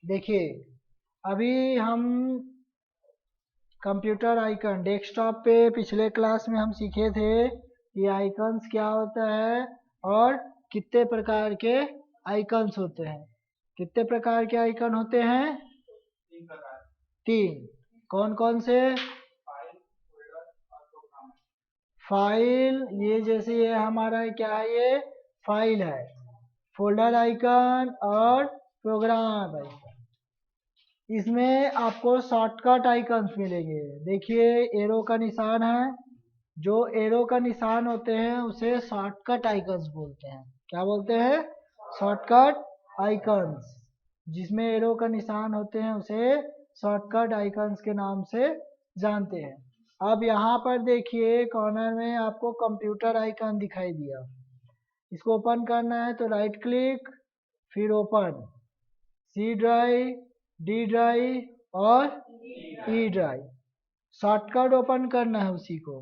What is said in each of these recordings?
देखिए, अभी हम कंप्यूटर आइकन डेस्कटॉप पे पिछले क्लास में हम सीखे थे कि आइकन्स क्या होता है और कितने प्रकार के आइकन्स होते हैं। कितने प्रकार के आइकन होते हैं? तीन। कौन कौन से? फाइल, ये जैसे ये हमारा क्या है, ये फाइल है। फोल्डर आइकन और प्रोग्राम आइकन। इसमें आपको शॉर्टकट आइकन्स मिलेंगे। देखिए, एरो का निशान है। जो एरो का निशान होते हैं उसे शॉर्टकट आइकन्स बोलते हैं। क्या बोलते हैं? Shortcut icons. जिसमें एरो का निशान होते हैं उसे शॉर्टकट आइकन्स के नाम से जानते हैं। अब यहाँ पर देखिए, कॉर्नर में आपको कंप्यूटर आइकन दिखाई दिया। इसको ओपन करना है तो राइट क्लिक, फिर open. C drive, D drive और ई ड्राइव। शॉर्टकट ओपन करना है उसी को।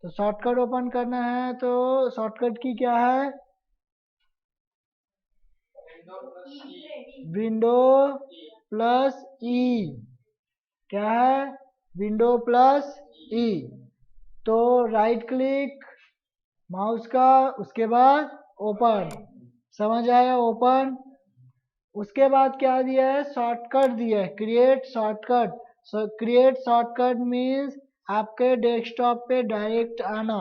तो शॉर्टकट ओपन करना है तो शॉर्टकट की क्या है? विंडो प्लस ई। क्या है? विंडो प्लस ई। तो राइट क्लिक माउस का, उसके बाद ओपन। समझ आया? ओपन। उसके बाद क्या दिया है? शॉर्टकट दिया है, create shortcut. Create shortcut means आपके डेस्कटॉप पे डायरेक्ट आना।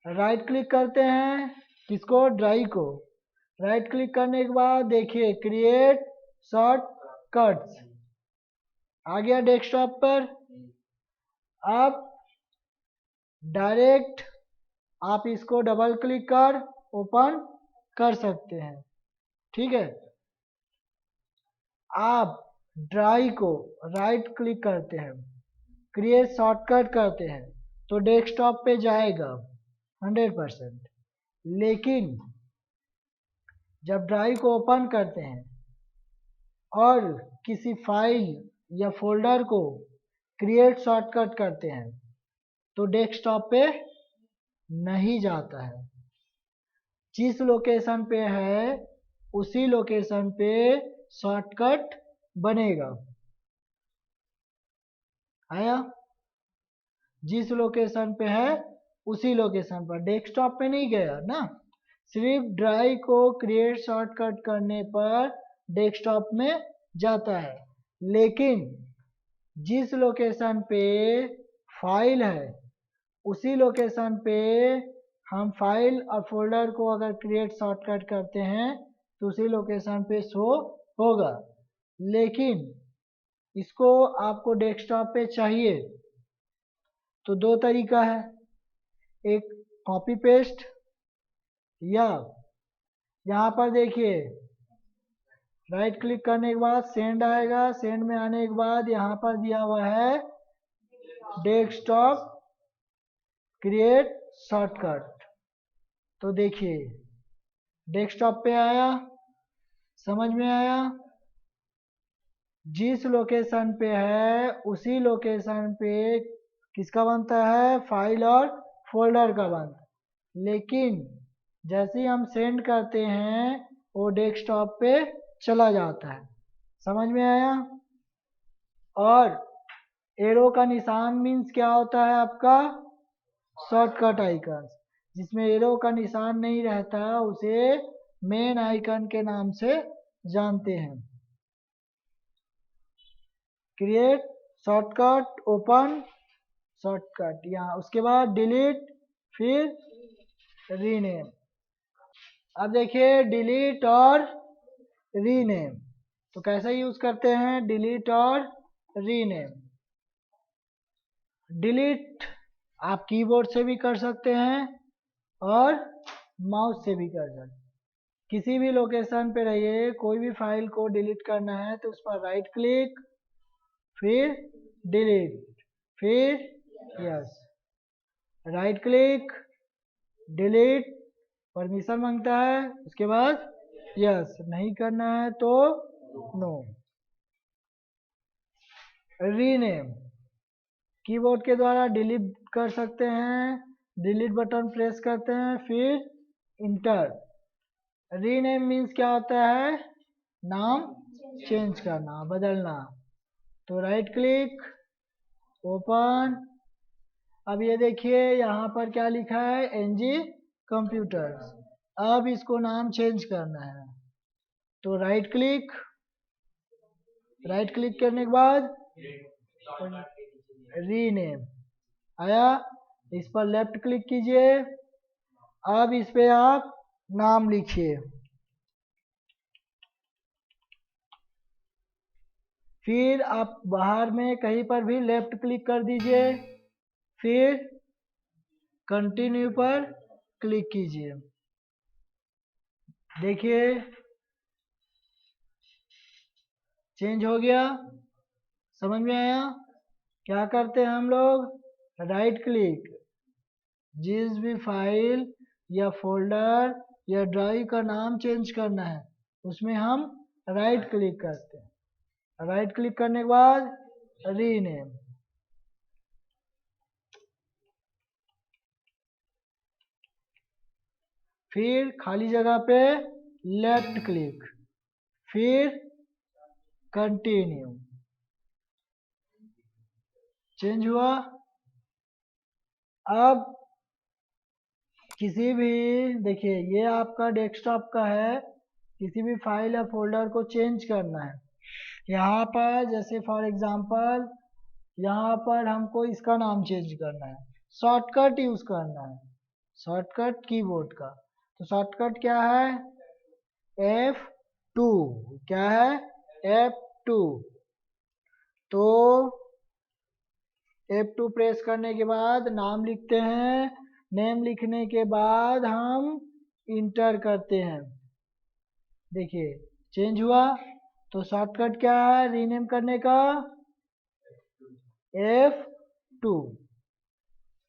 राइट क्लिक करते हैं, किसको? ड्राइव को। राइट क्लिक करने के बाद देखिए, क्रिएट शॉर्टकट्स आ गया डेस्कटॉप पर। अब डायरेक्ट आप इसको डबल क्लिक कर ओपन कर सकते हैं। ठीक है। आप ड्राइव को राइट क्लिक करते हैं, क्रिएट शॉर्टकट करते हैं तो डेस्कटॉप पे जाएगा 100%। लेकिन जब ड्राइव को ओपन करते हैं और किसी फाइल या फोल्डर को क्रिएट शॉर्टकट करते हैं तो डेस्कटॉप पे नहीं जाता है। जिस लोकेशन पे है उसी लोकेशन पे शॉर्टकट बनेगा। आया? जिस लोकेशन पे है उसी लोकेशन पर, डेस्कटॉप पे नहीं गया ना। सिर्फ ड्राइव को क्रिएट शॉर्टकट करने पर डेस्कटॉप में जाता है। लेकिन जिस लोकेशन पे फाइल है उसी लोकेशन पे हम फाइल और फोल्डर को अगर क्रिएट शॉर्टकट करते हैं तो उसी लोकेशन पे शो होगा। लेकिन इसको आपको डेस्कटॉप पे चाहिए तो दो तरीका है। एक कॉपी पेस्ट, या यहाँ पर देखिए, राइट क्लिक करने के बाद सेंड आएगा। सेंड में आने के बाद यहाँ पर दिया हुआ है डेस्कटॉप क्रिएट शॉर्टकट। तो देखिए, डेस्कटॉप पे आया। समझ में आया? जिस लोकेशन पे है उसी लोकेशन पे किसका बनता है? फाइल और फोल्डर का बनता है। लेकिन जैसे ही हम सेंड करते हैं वो डेस्कटॉप पे चला जाता है। समझ में आया? और एरो का निशान मीन्स क्या होता है आपका? Shortcut icon. जिसमें एरो का निशान नहीं रहता उसे मेन आइकन के नाम से जानते हैं। क्रिएट शॉर्टकट, ओपन शॉर्टकट, यहाँ उसके बाद डिलीट, फिर रीनेम। अब देखिए, डिलीट और रीनेम तो कैसे यूज करते हैं? डिलीट और रीनेम। डिलीट आप कीबोर्ड से भी कर सकते हैं और माउस से भी कर सकते हैं। किसी भी लोकेशन पे रहिए, कोई भी फाइल को डिलीट करना है तो उस पर राइट क्लिक, फिर डिलीट, फिर yes. Right click, delete, permission मांगता है, उसके बाद यस। नहीं करना है तो नो। रीनेम कीबोर्ड के द्वारा डिलीट कर सकते हैं। डिलीट बटन प्रेस करते हैं, फिर इंटर। रीनेम मीन्स क्या होता है? नाम चेंज करना, बदलना। तो राइट क्लिक, ओपन। अब ये देखिए यहाँ पर क्या लिखा है, NG कंप्यूटर्स। अब इसको नाम चेंज करना है, तो राइट क्लिक करने के बाद रीनेम आया, इस पर लेफ्ट क्लिक कीजिए। अब इस पे आप नाम लिखिए, फिर आप बाहर में कहीं पर भी लेफ्ट क्लिक कर दीजिए, फिर कंटिन्यू पर क्लिक कीजिए। देखिए चेंज हो गया, समझ में आया? क्या करते हैं हम लोग, राइट क्लिक, जिस भी फाइल या फोल्डर या ड्राइव का नाम चेंज करना है उसमें हम राइट क्लिक करते हैं। राइट क्लिक करने के बाद रीनेम, फिर खाली जगह पे लेफ्ट क्लिक, फिर कंटिन्यू। चेंज हुआ। अब किसी भी, देखिए ये आपका डेस्कटॉप का है, किसी भी फाइल या फोल्डर को चेंज करना है। यहाँ पर जैसे फॉर एग्जांपल यहाँ पर हमको इसका नाम चेंज करना है, शॉर्टकट यूज करना है, शॉर्टकट कीबोर्ड का। तो शॉर्टकट क्या है, F2। क्या है, F2। तो F2 प्रेस करने के बाद नाम लिखते हैं, नेम लिखने के बाद हम इंटर करते हैं। देखिए चेंज हुआ। तो शॉर्टकट क्या है रीनेम करने का, F2।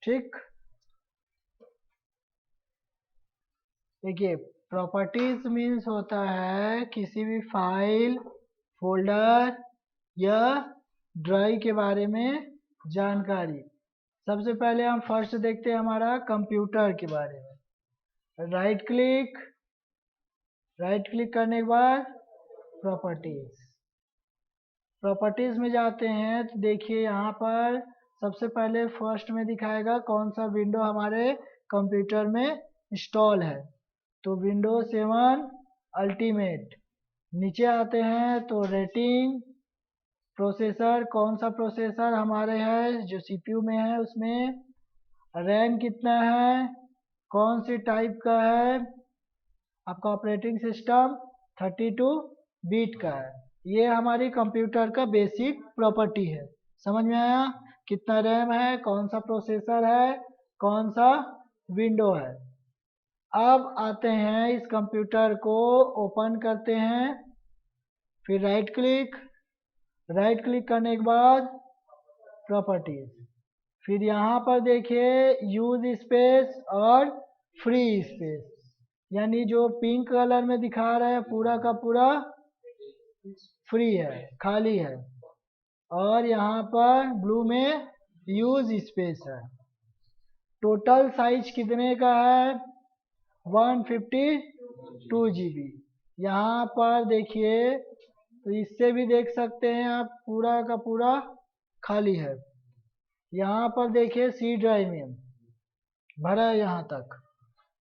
ठीक, देखिए प्रॉपर्टीज मीन्स होता है किसी भी फाइल, फोल्डर या ड्राइव के बारे में जानकारी। सबसे पहले हम फर्स्ट देखते हैं हमारा कंप्यूटर के बारे में। राइट क्लिक करने के बाद प्रॉपर्टीज में जाते हैं, तो देखिए यहाँ पर सबसे पहले फर्स्ट में दिखाएगा कौन सा विंडो हमारे कंप्यूटर में इंस्टॉल है। तो विंडोज 7 अल्टीमेट। नीचे आते हैं तो रेटिंग, प्रोसेसर कौन सा प्रोसेसर हमारे है जो CPU में है, उसमें रैम कितना है, कौन सी टाइप का है, आपका ऑपरेटिंग सिस्टम 32 बिट का है। ये हमारी कंप्यूटर का बेसिक प्रॉपर्टी है। समझ में आया? कितना रैम है, कौन सा प्रोसेसर है, कौन सा विंडो है। अब आते हैं इस कंप्यूटर को ओपन करते हैं, फिर राइट क्लिक करने के बाद प्रॉपर्टीज, फिर यहाँ पर देखिए यूज स्पेस और फ्री स्पेस, यानी जो पिंक कलर में दिखा रहा है पूरा का पूरा फ्री है, खाली है, और यहाँ पर ब्लू में यूज स्पेस है। टोटल साइज कितने का है, 152 GB। यहाँ पर देखिए, तो इससे भी देख सकते हैं आप पूरा का पूरा खाली है। यहाँ पर देखिए सी ड्राइव में भरा है यहाँ तक।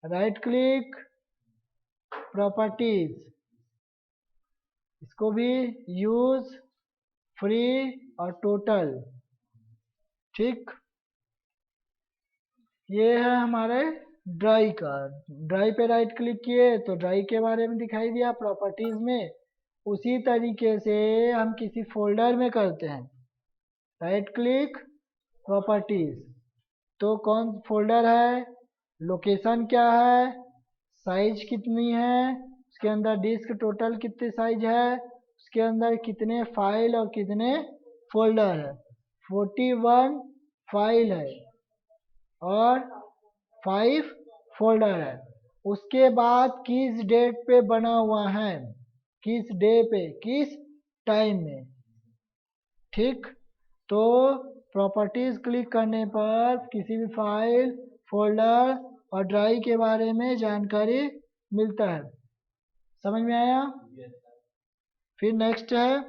राइट क्लिक, प्रॉपर्टीज, इसको भी यूज, फ्री और टोटल। ठीक, ये है हमारे ड्राइव का। ड्राइव पे राइट क्लिक किए तो ड्राइव के बारे में दिखाई दिया प्रॉपर्टीज में। उसी तरीके से हम किसी फोल्डर में करते हैं, राइट क्लिक, प्रॉपर्टीज, तो कौन फोल्डर है, लोकेशन क्या है, साइज कितनी है, उसके अंदर डिस्क टोटल कितने साइज है, उसके अंदर कितने फाइल और कितने फोल्डर है। 41 फाइल है और 5 फोल्डर है। उसके बाद किस डेट पे बना हुआ है, किस डे पे, किस टाइम में। ठीक, तो प्रॉपर्टीज क्लिक करने पर किसी भी फाइल, फोल्डर और ड्राइव के बारे में जानकारी मिलता है। समझ में आया? फिर नेक्स्ट है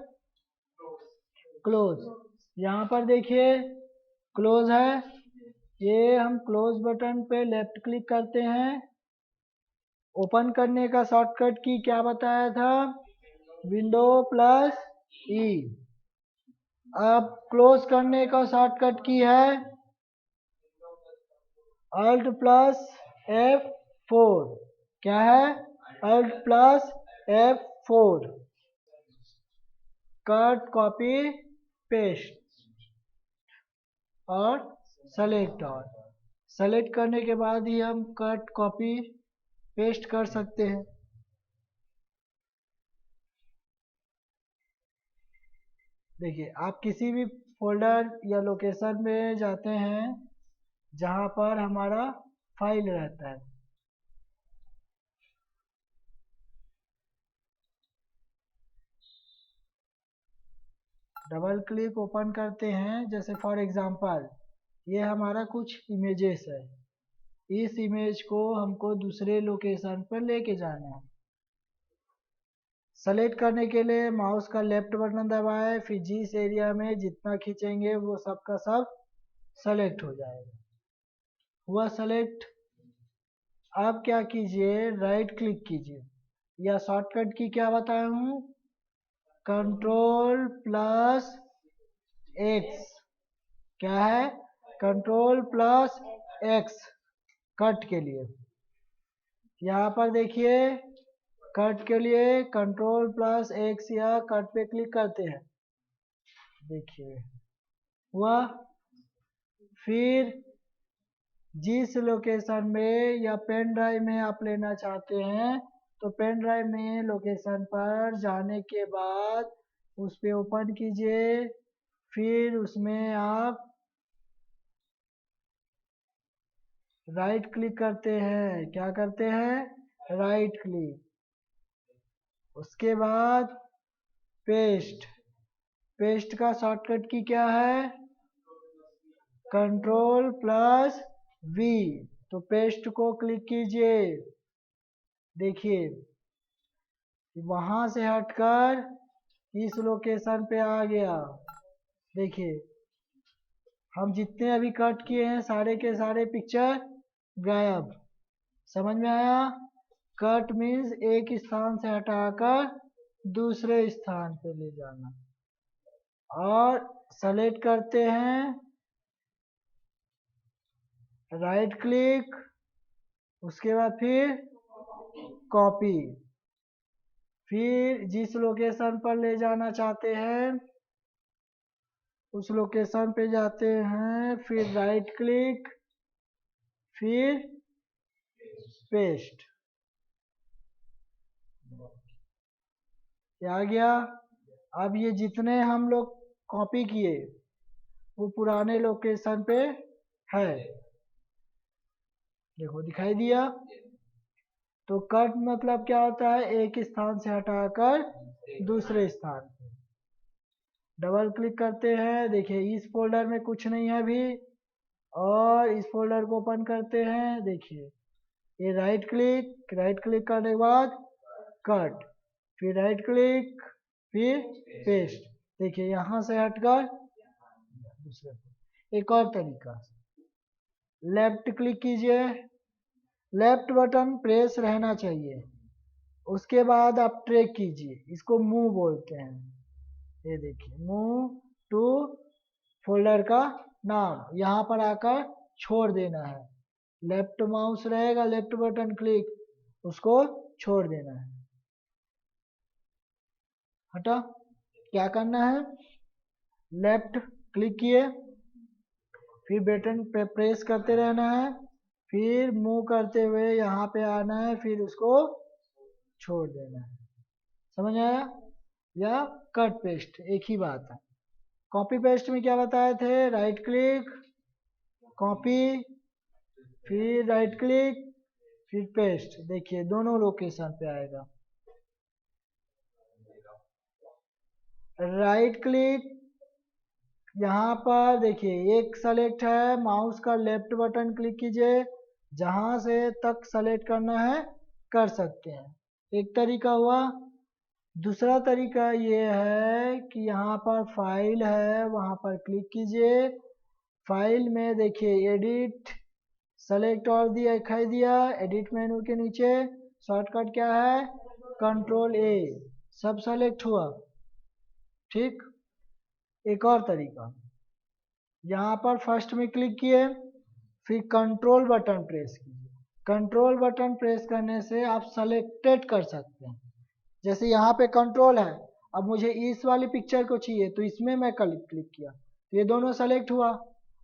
क्लोज। यहाँ पर देखिए क्लोज है, ये हम क्लोज बटन पे लेफ्ट क्लिक करते हैं। ओपन करने का शॉर्टकट की क्या बताया था, विंडो प्लस ई। अब क्लोज करने का शॉर्टकट की है अल्ट प्लस F4। क्या है, alt plus F4। Cut copy paste और सेलेक्ट। और सेलेक्ट करने के बाद ही हम कट कॉपी पेस्ट कर सकते हैं। देखिए आप किसी भी फोल्डर या लोकेशन में जाते हैं जहां पर हमारा फाइल रहता है। डबल क्लिक ओपन करते हैं, जैसे फॉर एग्जांपल ये हमारा कुछ इमेजेस है। इस इमेज को हमको दूसरे लोकेशन पर लेके जाना है। सेलेक्ट करने के लिए माउस का लेफ्ट बटन दबाएं, फिर जिस एरिया में जितना खींचेंगे वो सब का सब सेलेक्ट हो जाएगा। हुआ सेलेक्ट। अब क्या कीजिए, राइट क्लिक कीजिए, या शॉर्टकट की क्या बताया हूँ, कंट्रोल प्लस एक्स। क्या है, कंट्रोल प्लस एक्स कट के लिए। यहाँ पर देखिए कट के लिए कंट्रोल प्लस एक्स या कट पे क्लिक करते हैं। देखिए हुआ। फिर जिस लोकेशन में या पेन ड्राइव में आप लेना चाहते हैं, तो पेन ड्राइव में लोकेशन पर जाने के बाद उस पे ओपन कीजिए। फिर उसमें आप राइट क्लिक करते हैं। क्या करते हैं, राइट क्लिक। उसके बाद पेस्ट। पेस्ट का शॉर्टकट की क्या है, कंट्रोल प्लस वी। तो पेस्ट को क्लिक कीजिए। देखिए वहां से हटकर इस लोकेशन पे आ गया। देखिए हम जितने अभी कट किए हैं सारे के सारे पिक्चर गायब। समझ में आया। कट मीन्स एक स्थान से हटाकर दूसरे स्थान पे ले जाना। और सेलेक्ट करते हैं, राइट क्लिक, उसके बाद फिर कॉपी। फिर जिस लोकेशन पर ले जाना चाहते हैं उस लोकेशन पे जाते हैं, फिर राइट क्लिक, फिर पेस्ट। आ गया। अब ये जितने हम लोग कॉपी किए वो पुराने लोकेशन पे है। देखो दिखाई दिया। तो कट मतलब क्या होता है, एक स्थान से हटाकर दूसरे स्थान पे। डबल क्लिक करते हैं। देखिए इस फोल्डर में कुछ नहीं है अभी, और इस फोल्डर को ओपन करते हैं। देखिए ये राइट क्लिक करने के बाद कट, फिर राइट क्लिक, फिर पेस्ट। देखिए यहाँ से हटकर दूसरे। एक और तरीका, लेफ्ट क्लिक कीजिए, लेफ्ट बटन प्रेस रहना चाहिए। उसके बाद आप ट्रैक कीजिए, इसको मूव बोलते हैं। ये देखिए मूव टू फोल्डर का नाम, यहाँ पर आकर छोड़ देना है। लेफ्ट माउस रहेगा, लेफ्ट बटन क्लिक, उसको छोड़ देना है। हटा। क्या करना है, लेफ्ट क्लिक किए, फिर बटन पे प्रेस करते रहना है, फिर मूव करते हुए यहाँ पे आना है, फिर उसको छोड़ देना है। समझ आया। या कट पेस्ट एक ही बात है। कॉपी पेस्ट में क्या बताए थे, राइट क्लिक, कॉपी, फिर राइट क्लिक, फिर पेस्ट। देखिए दोनों लोकेशन पे आएगा। राइट क्लिक, यहाँ पर देखिए एक सेलेक्ट है, माउस का लेफ्ट बटन क्लिक कीजिए, जहां से तक सेलेक्ट करना है कर सकते हैं। एक तरीका हुआ। दूसरा तरीका ये है कि यहाँ पर फाइल है, वहाँ पर क्लिक कीजिए। फाइल में देखिए एडिट, सेलेक्ट और दिखाई दिया। एडिट मेनू के नीचे शॉर्टकट क्या है, कंट्रोल ए, सब सेलेक्ट हुआ। ठीक, एक और तरीका, यहाँ पर फर्स्ट में क्लिक किए, फिर कंट्रोल बटन प्रेस कीजिए। कंट्रोल बटन प्रेस करने से आप सेलेक्टेड कर सकते हैं। जैसे यहाँ पे कंट्रोल है, अब मुझे इस वाली पिक्चर को चाहिए तो इसमें मैं क्लिक किया तो ये दोनों सेलेक्ट हुआ।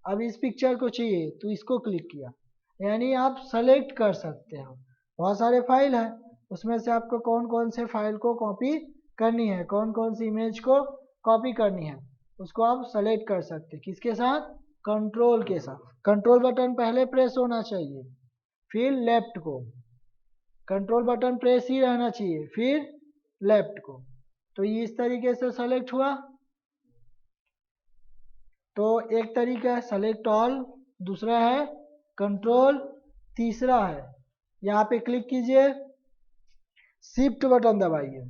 अब इस पिक्चर को चाहिए तो इसको क्लिक किया, यानी आप सेलेक्ट कर सकते हो। बहुत सारे फाइल हैं, उसमें से आपको कौन कौन से फाइल को कॉपी करनी है, कौन कौन सी इमेज को कॉपी करनी है, उसको आप सेलेक्ट कर सकते हैं। किसके साथ, कंट्रोल के साथ। कंट्रोल बटन पहले प्रेस होना चाहिए, फिर लेफ्ट को, कंट्रोल बटन प्रेस ही रहना चाहिए, फिर लेफ्ट को। तो ये इस तरीके से सेलेक्ट हुआ। तो एक तरीका है सेलेक्ट ऑल, दूसरा है कंट्रोल, तीसरा है यहाँ पे क्लिक कीजिए, शिफ्ट बटन दबाइए।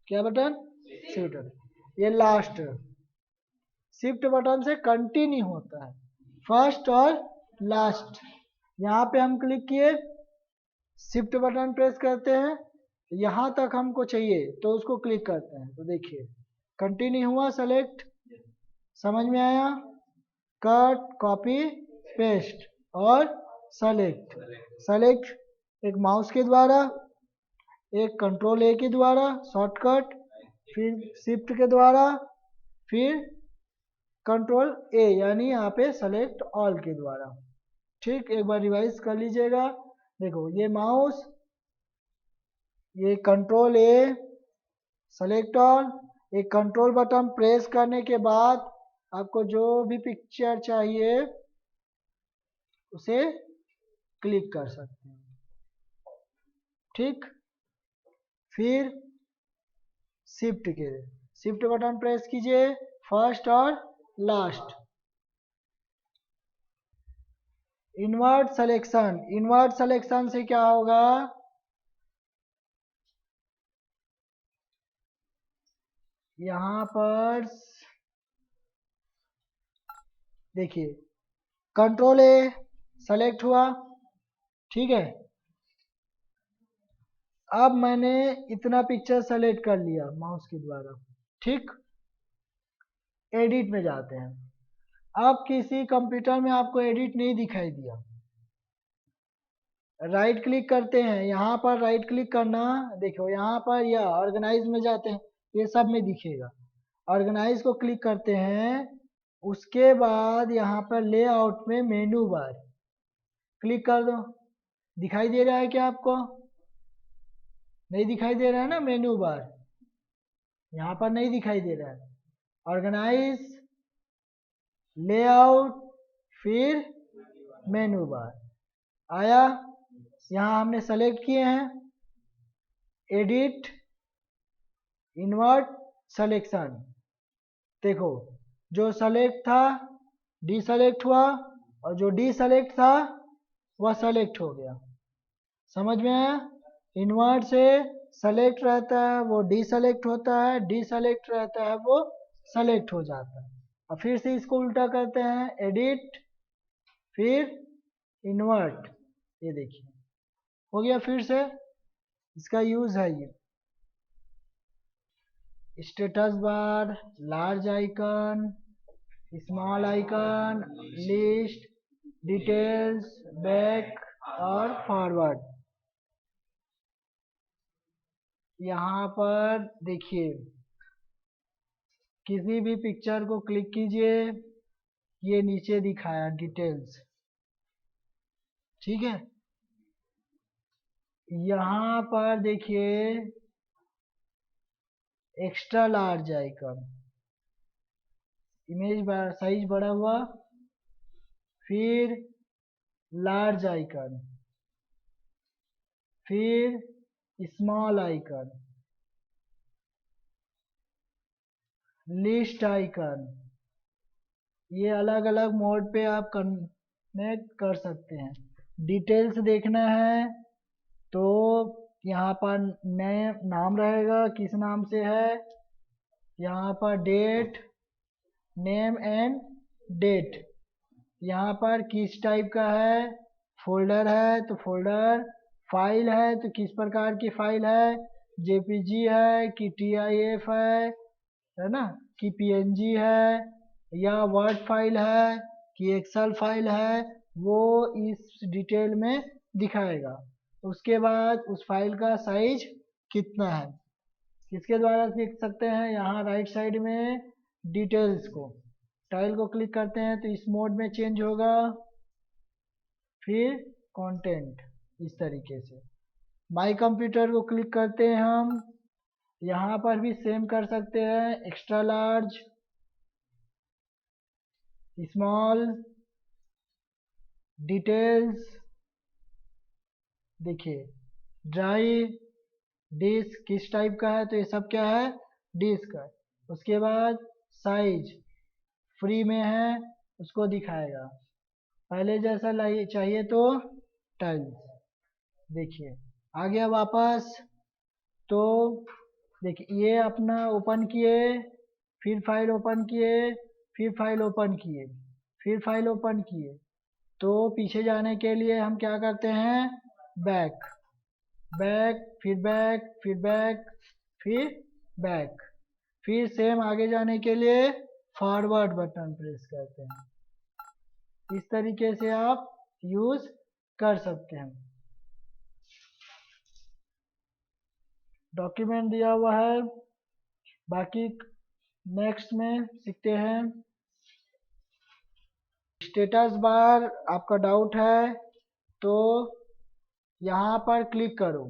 क्या बटन, शिफ्ट बटन, ये लास्ट। शिफ्ट बटन से कंटिन्यू होता है, फर्स्ट और लास्ट। यहाँ पे हम क्लिक किए, शिफ्ट बटन प्रेस करते हैं, यहाँ तक हमको चाहिए तो उसको क्लिक करते हैं तो देखिए कंटिन्यू हुआ सेलेक्ट। समझ में आया, कट, कॉपी, पेस्ट और सेलेक्ट। सेलेक्ट एक माउस के द्वारा, एक कंट्रोल ए के द्वारा शॉर्टकट, फिर शिफ्ट के द्वारा, फिर कंट्रोल ए यानी यहाँ पे सेलेक्ट ऑल के द्वारा। ठीक, एक बार रिवाइज कर लीजिएगा। देखो ये माउस, ये कंट्रोल ए, सेलेक्ट ऑल, एक कंट्रोल बटन प्रेस करने के बाद आपको जो भी पिक्चर चाहिए उसे क्लिक कर सकते हैं। ठीक, फिर शिफ्ट बटन प्रेस कीजिए, फर्स्ट और last. Invert selection, invert selection से क्या होगा, यहाँ पर देखिए कंट्रोल ए सेलेक्ट हुआ, ठीक है। अब मैंने इतना पिक्चर सेलेक्ट कर लिया माउस के द्वारा। ठीक, एडिट में जाते हैं। अब किसी कंप्यूटर में आपको एडिट नहीं दिखाई दिया, राइट क्लिक करते हैं, यहाँ पर राइट क्लिक करना, देखो यहाँ पर या ऑर्गेनाइज में जाते हैं, ये सब में दिखेगा। ऑर्गेनाइज को क्लिक करते हैं, उसके बाद यहाँ पर लेआउट में मेनू बार क्लिक कर दो। दिखाई दे रहा है क्या आपको, नहीं दिखाई दे रहा है ना, मेनू बार यहाँ पर नहीं दिखाई दे रहा है। ऑर्गेनाइज, लेआउट, फिर मेनू बार आया। यहाँ हमने सेलेक्ट किए हैं, एडिट, इन्वर्ट सिलेक्शन। देखो जो सेलेक्ट था डीसेलेक्ट हुआ, और जो डीसेलेक्ट था वह सेलेक्ट हो गया। समझ में आया, इन्वर्ट से सेलेक्ट रहता है वो डीसेलेक्ट होता है, डीसेलेक्ट रहता है वो सेलेक्ट हो जाता है। और फिर से इसको उल्टा करते हैं, एडिट, फिर इन्वर्ट, ये देखिए हो गया। फिर से इसका यूज है ये status bar, large icon, small icon, list, details, back और फॉरवर्ड। यहाँ पर देखिए किसी भी पिक्चर को क्लिक कीजिए, ये नीचे दिखाया डिटेल्स, ठीक है। यहाँ पर देखिए extra large icon, image size बड़ा हुआ, फिर लार्ज आइकन, फिर स्मॉल आइकन, लिस्ट आइकन। ये अलग अलग मोड पे आप कनेक्ट कर सकते हैं। डिटेल्स देखना है तो यहाँ पर नाम रहेगा, किस नाम से है, यहाँ पर डेट, नेम एंड डेट, यहाँ पर किस टाइप का है, फोल्डर है तो फोल्डर, फाइल है तो किस प्रकार की फाइल है, जेपीजी है कि टीआईएफ है ना, कि पीएनजी है या वर्ड फाइल है कि एक्सेल फाइल है, वो इस डिटेल में दिखाएगा। उसके बाद उस फाइल का साइज कितना है, किसके द्वारा देख सकते हैं, यहाँ राइट साइड में डिटेल्स को, टाइल को क्लिक करते हैं तो इस मोड में चेंज होगा, फिर कंटेंट इस तरीके से। माई कंप्यूटर को क्लिक करते हैं हम, यहाँ पर भी सेम कर सकते हैं, एक्स्ट्रा लार्ज, स्मॉल, डिटेल्स, देखिए ड्राइव, डिस्क किस टाइप का है, तो ये सब क्या है, डिस्क है। उसके बाद साइज फ्री में है उसको दिखाएगा, पहले जैसा चाहिए तो टाइल्स, देखिए आ गया वापस। तो देखिए ये अपना ओपन किए, फिर फाइल ओपन किए, फिर फाइल ओपन किए, फिर फाइल ओपन किए, तो पीछे जाने के लिए हम क्या करते हैं, बैक, बैक, फिर बैक, फिर बैक, फिर बैक, फिर सेम आगे जाने के लिए फॉरवर्ड बटन प्रेस करते हैं। इस तरीके से आप यूज कर सकते हैं। डॉक्यूमेंट दिया हुआ है, बाकी नेक्स्ट में सीखते हैं। स्टेटस बार आपका डाउट है तो यहाँ पर क्लिक करो,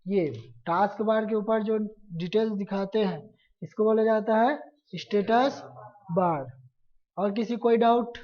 ये टास्क बार के ऊपर जो डिटेल्स दिखाते हैं इसको बोला जाता है स्टेटस बार। और किसी कोई डाउट?